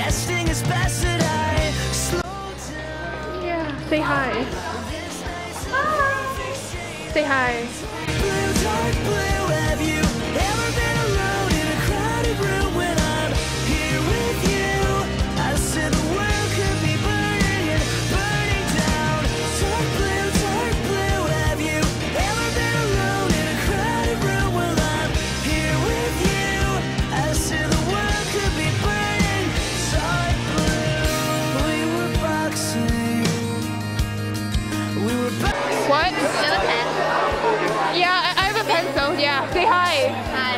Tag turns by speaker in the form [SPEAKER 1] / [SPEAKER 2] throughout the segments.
[SPEAKER 1] Guessing it's best that I slow down.
[SPEAKER 2] Yeah, say hi. Hi. Say hi.
[SPEAKER 1] Blue, dark blue, have you ever been alone in a crowded room when I'm here with you? I said the world could be burning and burning down. Dark blue, have you ever been alone in a crowded room while I'm here with you? I said the world could be burning. Dark blue, we were boxing. We were boxing.
[SPEAKER 2] What?
[SPEAKER 3] Do you have a pen?
[SPEAKER 2] Yeah, I have a pencil. Yeah, say hi.
[SPEAKER 3] Hi.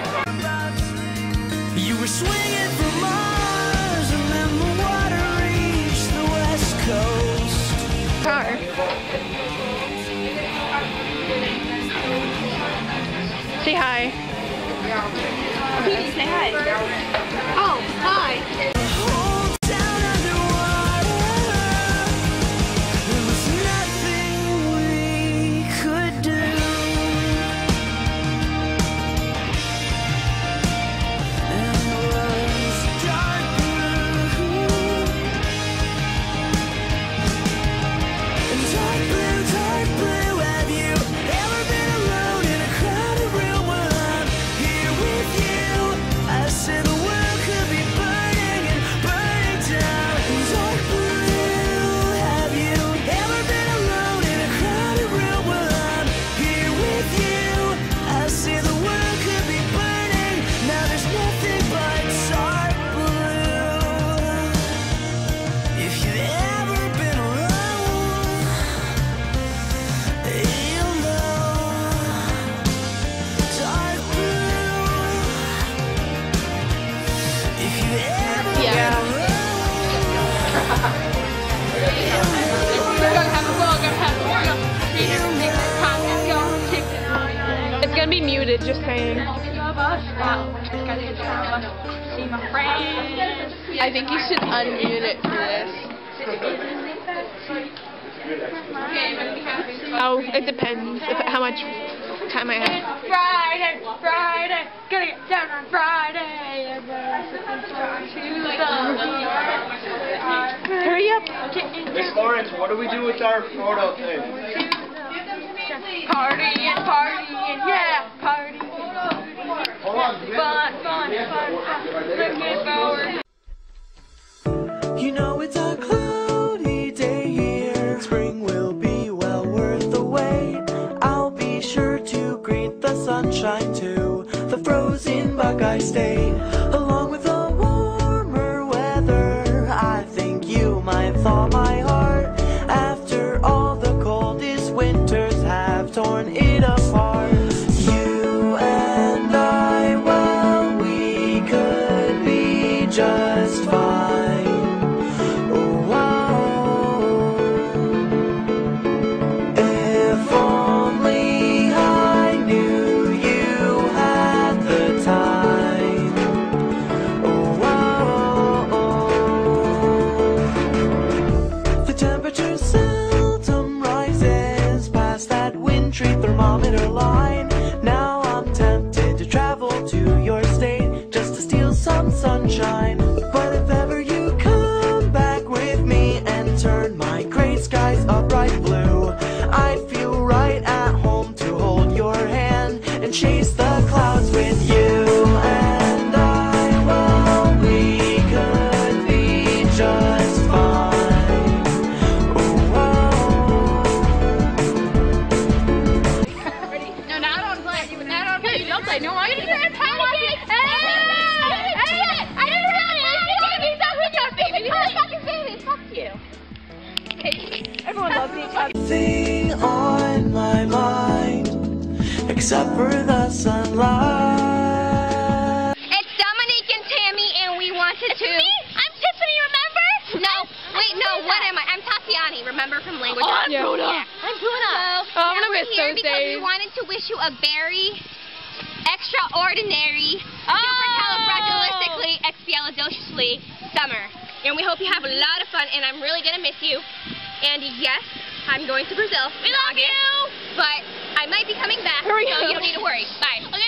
[SPEAKER 1] You were swinging for Mars, and then the water reached the west coast.
[SPEAKER 2] Car. Say hi.
[SPEAKER 3] Say hi. Oh, hi.
[SPEAKER 1] Hold down underwater. There was nothing we could do. And it was dark blue. And dark blue, have you ever been alone in a crowded room while I'm here with you? I said the world could be burning and burning down. Dark blue, have you ever been alone in a crowded room while I'm here with you? I said the world could be burning. Now there's nothing but dark blue. If you've ever been alone, you'll know. Dark blue. If you've ever been
[SPEAKER 2] Yeah.
[SPEAKER 1] alone.
[SPEAKER 2] It's gonna be muted, just saying. I think you should unmute it for this. Oh, it depends how much time I have.
[SPEAKER 4] Friday, gonna get down on Friday.
[SPEAKER 2] Hurry up.
[SPEAKER 5] Miss Lawrence, what do we do with our photo thing?
[SPEAKER 4] Partying, yeah, party.
[SPEAKER 5] Hold on, do we have
[SPEAKER 4] Fun. Looking forward.
[SPEAKER 1] You know it's a cloudy day here. Spring will be well worth the wait. I'll be sure to greet the sunshine too. The frozen Buckeye State, along with the warmer weather. I think you might thaw my heart. After all the coldest winters have torn it apart. You and I, well, we could be just fine. If only I knew you had the time. The temperature seldom rises past that wintry thermometer line. Now I'm tempted to travel to your state just to steal some sunshine. But if ever you come back with me and turn my gray skies a bright blue, I'd feel right at home to hold your hand and chase the clouds with you. And I, well, we could be just fine.
[SPEAKER 4] No, now don't play. You don't play. No, I'm gonna get Everyone loves each other.
[SPEAKER 1] Thing on my mind, except for the sunlight.
[SPEAKER 3] It's Dominique and Tammy, and we wanted to. I'm Tiffany, remember? No, wait, no. What am I? I'm Tatiani. Remember from Language Arts?
[SPEAKER 2] Yeah.
[SPEAKER 3] I'm Puna.
[SPEAKER 2] Oh, I'm gonna miss
[SPEAKER 3] here
[SPEAKER 2] those
[SPEAKER 3] because
[SPEAKER 2] days.
[SPEAKER 3] we wanted to wish you a very extraordinary, supercalifragilistically, expialidociously summer. And we hope you have a lot of fun, and I'm really gonna miss you. And yes, I'm going to Brazil. We love you! But I might be coming back, so you don't need to worry. Bye. Okay.